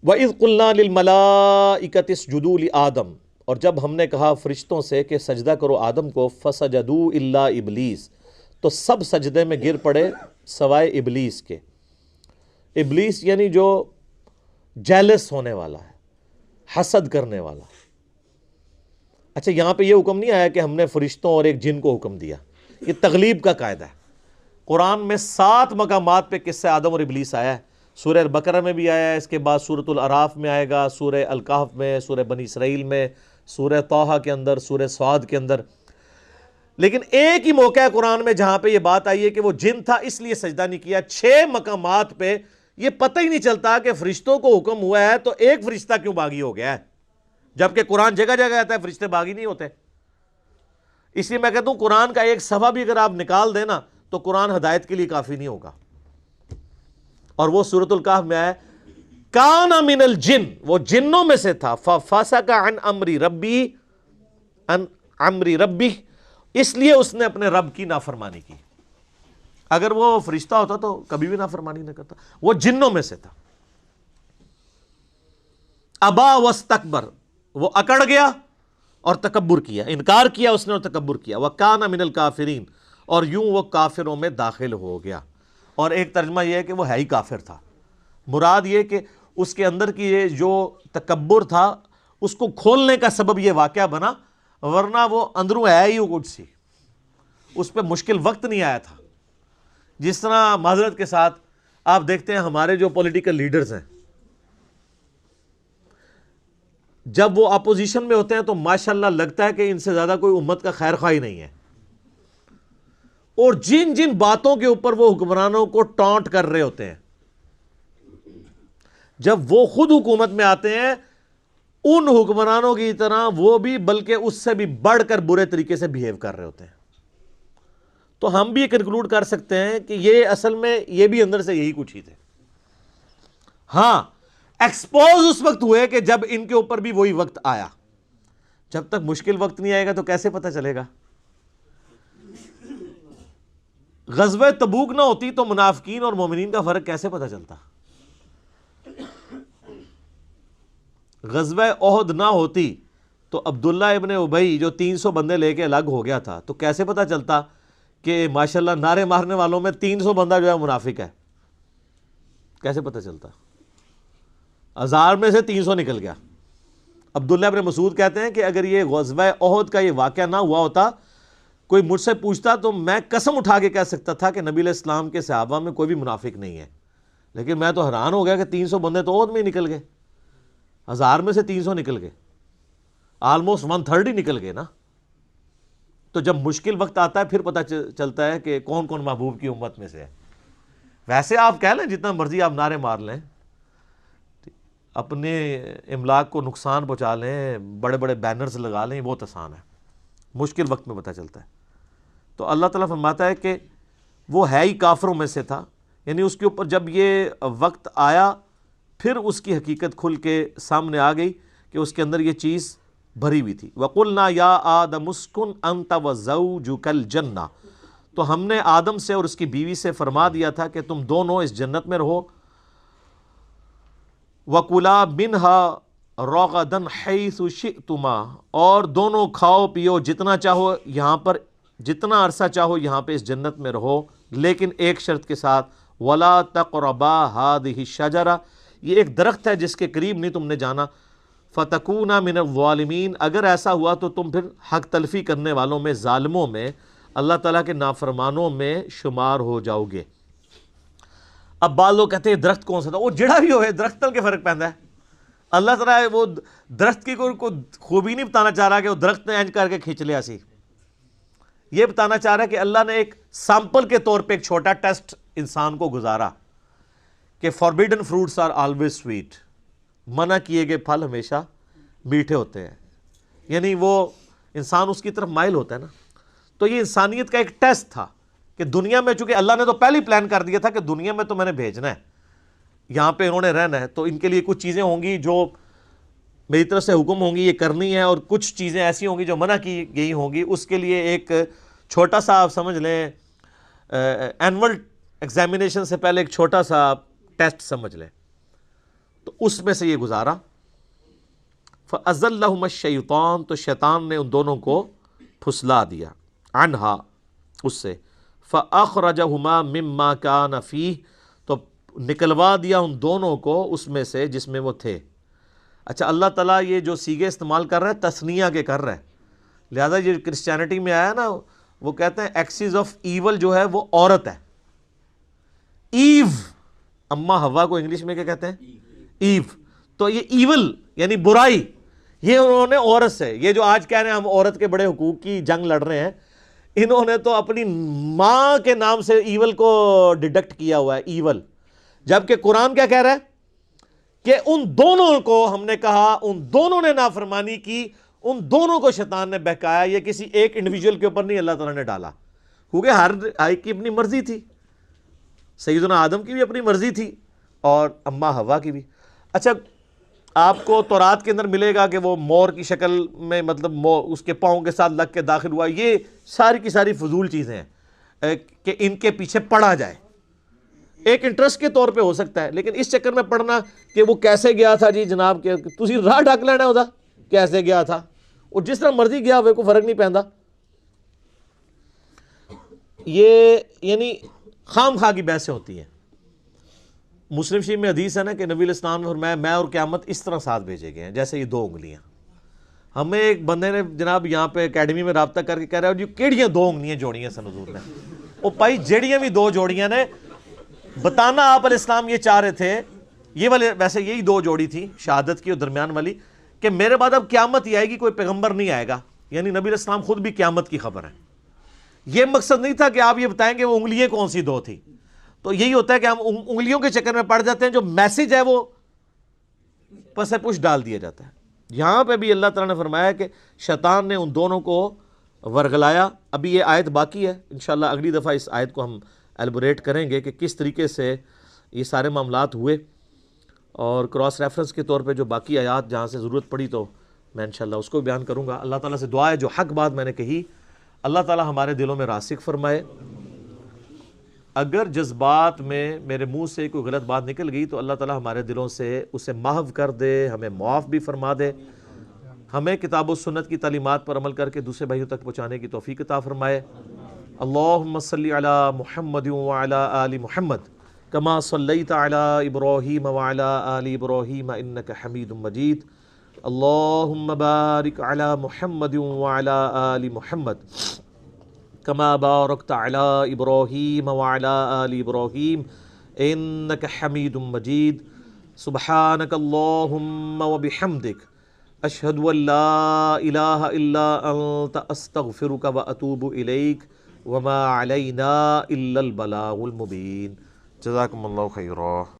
وَإِذْ قُلْنَا لِلْمَلَائِكَةِ اسْجُدُوا لِآدَمَ، اور جب ہم نے کہا فرشتوں سے کہ سجدہ کرو آدم کو، فَسَجَدُوا إِلَّا إِبْلِيسَ، تو سب سجدے میں گر پڑے سوائے ابلیس کے۔ ابلیس یعنی جو جیلس ہونے والا ہے، حسد کرنے والا۔ اچھا، یہاں پہ یہ حکم نہیں آیا کہ ہم نے فرشتوں اور ایک جن کو حکم دیا، یہ تغلیب کا قاعدہ ہے۔ قرآن میں 7 مقامات پہ قصہ آدم اور ابلیس آیا ہے۔ سورہ البقرہ میں بھی آیا ہے، اس کے بعد سورۃ الاعراف میں آئے گا، سورہ الکہف میں، سورہ بنی اسرائیل میں، سورہ طٰہٰ کے اندر، سورہ صاد کے اندر۔ لیکن ایک ہی موقع ہے قرآن میں جہاں پہ یہ بات آئی ہے کہ وہ جن تھا اس لیے سجدہ نہیں کیا۔ 6 مقامات پہ یہ پتہ ہی نہیں چلتا کہ فرشتوں کو حکم ہوا ہے تو ایک فرشتہ کیوں باغی ہو گیا ہے، جبکہ قرآن جگہ جگہ آتا ہے فرشتے باغی نہیں ہوتے۔ اس لیے میں کہتا ہوں قرآن کا ایک صفحہ بھی اگر آپ نکال دیں نا تو قرآن ہدایت کے لیے کافی نہیں ہوگا۔ اور وہ سورۃ الکہف میں ہے کان من الجن، وہ جنوں میں سے تھا، ففسق عن امر ربی، اس لیے اس نے اپنے رب کی نافرمانی کی۔ اگر وہ فرشتہ ہوتا تو کبھی بھی نافرمانی نہ کرتا، وہ جنوں میں سے تھا۔ ابا واستکبر، وہ اکڑ گیا اور تکبر کیا، انکار کیا اس نے اور تکبر کیا۔ وکان من الکافرین، اور یوں وہ کافروں میں داخل ہو گیا۔ اور ایک ترجمہ یہ ہے کہ وہ ہے ہی کافر تھا، مراد یہ کہ اس کے اندر کی یہ جو تکبر تھا اس کو کھولنے کا سبب یہ واقعہ بنا، ورنہ وہ اندروں ہے ہی کچھ سی، اس پہ مشکل وقت نہیں آیا تھا۔ جس طرح معذرت کے ساتھ آپ دیکھتے ہیں ہمارے جو پولیٹیکل لیڈرز ہیں، جب وہ اپوزیشن میں ہوتے ہیں تو ماشاءاللہ لگتا ہے کہ ان سے زیادہ کوئی امت کا خیر خواہ ہی نہیں ہے، اور جن جن باتوں کے اوپر وہ حکمرانوں کو ٹانٹ کر رہے ہوتے ہیں، جب وہ خود حکومت میں آتے ہیں ان حکمرانوں کی طرح وہ بھی بلکہ اس سے بھی بڑھ کر برے طریقے سے بیہیو کر رہے ہوتے ہیں۔ تو ہم بھی کنکلوڈ کر سکتے ہیں کہ یہ اصل میں یہ بھی اندر سے یہی کچھ ہی تھے۔ ہاں، ایکسپوز اس وقت ہوئے کہ جب ان کے اوپر بھی وہی وقت آیا۔ جب تک مشکل وقت نہیں آئے گا تو کیسے پتہ چلے گا؟ غزوہ تبوک نہ ہوتی تو منافقین اور مومنین کا فرق کیسے پتہ چلتا؟ غزوہ احد نہ ہوتی تو عبداللہ ابن ابی جو 300 بندے لے کے الگ ہو گیا تھا تو کیسے پتہ چلتا کہ ماشاءاللہ نعرے مارنے والوں میں 300 بندہ جو ہے منافق ہے؟ کیسے پتہ چلتا؟ 1000 میں سے 300 نکل گیا۔ عبداللہ ابن مسعود کہتے ہیں کہ اگر یہ غزوہ احد کا یہ واقعہ نہ ہوا ہوتا، کوئی مجھ سے پوچھتا تو میں قسم اٹھا کے کہہ سکتا تھا کہ نبی علیہ السلام کے صحابہ میں کوئی بھی منافق نہیں ہے، لیکن میں تو حیران ہو گیا کہ 300 بندے تو احد میں ہی نکل گئے، 1000 میں سے 300 نکل گئے، آلموسٹ 1/3 ہی نکل گئے نا۔ تو جب مشکل وقت آتا ہے پھر پتہ چلتا ہے کہ کون کون محبوب کی امت میں سے ہے۔ ویسے آپ کہہ لیں جتنا مرضی آپ نعرے مار لیں، اپنے املاک کو نقصان پہنچا لیں، بڑے بڑے بینرز لگا لیں، بہت آسان ہے، مشکل وقت میں پتہ چلتا ہے۔ تو اللہ تعالیٰ فرماتا ہے کہ وہ ہے ہی کافروں میں سے تھا، یعنی اس کے اوپر جب یہ وقت آیا پھر اس کی حقیقت کھل کے سامنے آ گئی کہ اس کے اندر یہ چیز بھری ہوئی تھی۔ وَقُلْنَا يَا آدَمُ اسْكُنْ أَنْتَ وَزَوْجُكَ الْجَنَّةَ، تو ہم نے آدم سے اور اس کی بیوی سے فرما دیا تھا کہ تم دونوں اس جنت میں رہو، وَكُلَا مِنْهَا رَغَدًا حَيْثُ شِئْتُمَا، اور دونوں کھاؤ پیو جتنا چاہو یہاں پر، جتنا عرصہ چاہو یہاں پہ اس جنت میں رہو، لیکن ایک شرط کے ساتھ، وَلَا تَقْرَبَا هَٰذِهِ الشَّجَرَةَ، یہ ایک درخت ہے جس کے قریب نہیں تم نے جانا، فَتَكُونَ مِنَ الظَّالِمِينَ، اگر ایسا ہوا تو تم پھر حق تلفی کرنے والوں میں، ظالموں میں، اللہ تعالیٰ کے نافرمانوں میں شمار ہو جاؤ گے۔ اب بعض لوگ کہتے ہیں درخت کون سا تھا؟ وہ جڑا بھی ہوئے درخت تل کے فرق پہنتا ہے۔ اللہ تعالیٰ وہ درخت کی کوئی خوبی نہیں بتانا چاہ رہا کہ وہ درخت نے اینج کر کے کھینچ لیا سی، یہ بتانا چاہ رہا ہے کہ اللہ نے ایک سیمپل کے طور پہ ایک چھوٹا ٹیسٹ انسان کو گزارا کہ forbidden fruits are always sweet, منع کیے گئے پھل ہمیشہ میٹھے ہوتے ہیں، یعنی وہ انسان اس کی طرف مائل ہوتا ہے نا۔ تو یہ انسانیت کا ایک ٹیسٹ تھا کہ دنیا میں، چونکہ اللہ نے تو پہلے ہی پلان کر دیا تھا کہ دنیا میں تو میں نے بھیجنا ہے، یہاں پہ انہوں نے رہنا ہے، تو ان کے لیے کچھ چیزیں ہوں گی جو میری طرف سے حکم ہوں گی یہ کرنی ہے، اور کچھ چیزیں ایسی ہوں گی جو منع کی گئی ہوں گی۔ اس کے لیے ایک چھوٹا سا آپ سمجھ لیں اینول ایگزامینیشن سے پہلے ایک چھوٹا سا ٹیسٹ سمجھ لیں، تو اس میں سے یہ گزارا. فَأَزَلَّهُمَا الشَّيْطَانُ تو شیطان نے ان دونوں کو پھسلا دیا عنہا اس سے. فَأَخْرَجَهُمَا مِمَّا كَانَ فِيهِ تو نکلوا دیا ان دونوں کو اس میں سے جس میں وہ تھے. اچھا اللہ تعالیٰ یہ جو سیغے استعمال کر رہا ہے تثنیہ کے کر رہا ہے, لہذا یہ کرسچینٹی میں آیا نا, وہ کہتے ہیں ایکسس آف ایول جو ہے وہ عورت ہے. ایو, اما ہوا کو انگلش میں کیا کہتے ہیں؟ ایو. تو یہ ایول یعنی برائی, یہ انہوں نے عورت سے, یہ جو آج کہہ رہے ہیں ہم عورت کے بڑے حقوق کی جنگ لڑ رہے ہیں, انہوں نے تو اپنی ماں کے نام سے ایول کو ڈیڈکٹ کیا ہوا ہے, ایول. جبکہ قرآن کیا کہہ رہا ہے کہ ان دونوں کو ہم نے کہا, ان دونوں نے نافرمانی کی, ان دونوں کو شیطان نے بہکایا. یہ کسی ایک انڈیویجول کے اوپر نہیں اللہ تعالیٰ نے ڈالا, کیونکہ ہر ایک کی اپنی مرضی تھی. سیدنا آدم کی بھی اپنی مرضی تھی اور اما ہوا کی بھی. اچھا آپ کو تورات کے اندر ملے گا کہ وہ مور کی شکل میں, مطلب اس کے پاؤں کے ساتھ لگ کے داخل ہوا. یہ ساری کی ساری فضول چیزیں ہیں کہ ان کے پیچھے پڑھا جائے, ایک انٹرسٹ کے طور پہ ہو سکتا ہے, لیکن اس چکر میں پڑھنا کہ وہ کیسے گیا تھا جی جناب, کہ تسی راہ ڈھک لینا ہوتا کیسے گیا تھا, اور جس طرح مرضی گیا ہوئے کو فرق نہیں پہنتا. یہ یعنی خام خواہ کی بحثیں ہوتی ہیں. مسلم شریف میں حدیث ہے نا کہ نبی علیہ السلام نے فرمایا میں اور قیامت اس طرح ساتھ بھیجے گئے ہیں جیسے یہ 2 انگلیاں. ہمیں ایک بندے نے جناب یہاں پہ اکیڈمی میں رابطہ کر کے کہہ رہا ہے جی کیڑیاں 2 انگلیاں جوڑیاں سن حضور نے. او بھائی جیڑیاں بھی 2 جوڑیاں نے, بتانا آپ علیہ السلام یہ چاہ رہے تھے, یہ والے ویسے یہی 2 جوڑی تھی شہادت کی اور درمیان والی, کہ میرے بعد اب قیامت ہی آئے گی, کوئی پیغمبر نہیں آئے گا. یعنی نبی علیہ السلام خود بھی قیامت کی خبر ہے. یہ مقصد نہیں تھا کہ آپ یہ بتائیں کہ وہ انگلیاں کون سی 2 تھی. تو یہی ہوتا ہے کہ ہم انگلیوں کے چکر میں پڑ جاتے ہیں, جو میسج ہے وہ پس پش ڈال دیا جاتا ہے. یہاں پہ بھی اللہ تعالیٰ نے فرمایا کہ شیطان نے ان دونوں کو ورگلایا. ابھی یہ آیت باقی ہے, انشاءاللہ اگلی دفعہ اس آیت کو ہم ایلبوریٹ کریں گے کہ کس طریقے سے یہ سارے معاملات ہوئے, اور کراس ریفرنس کے طور پہ جو باقی آیات جہاں سے ضرورت پڑی تو میں انشاءاللہ اس کو بیان کروں گا. اللہ تعالیٰ سے دعا ہے جو حق بات میں نے کہی اللہ تعالیٰ ہمارے دلوں میں راسخ فرمائے. اگر جذبات میں میرے منہ سے کوئی غلط بات نکل گئی تو اللہ تعالیٰ ہمارے دلوں سے اسے محو کر دے, ہمیں معاف بھی فرما دے, ہمیں کتاب و سنت کی تعلیمات پر عمل کر کے دوسرے بھائیوں تک پہنچانے کی توفیق عطا فرمائے. اللہم صلی علی محمد وعلی آل محمد کما صلیت علی ابراہیم وعلی آل ابراہیم انک حمید مجید. اللہم بارک علی محمد وعلی آل محمد کما بارکت علی ابراہیم وعلی آل ابراہیم انک حمید مجید. سبحانک اللہم وبحمدک اشہد ان لا الہ الا انت استغفرک واتوب الیک وما علینا الا البلاغ المبین. جزاکم اللہ خیرا.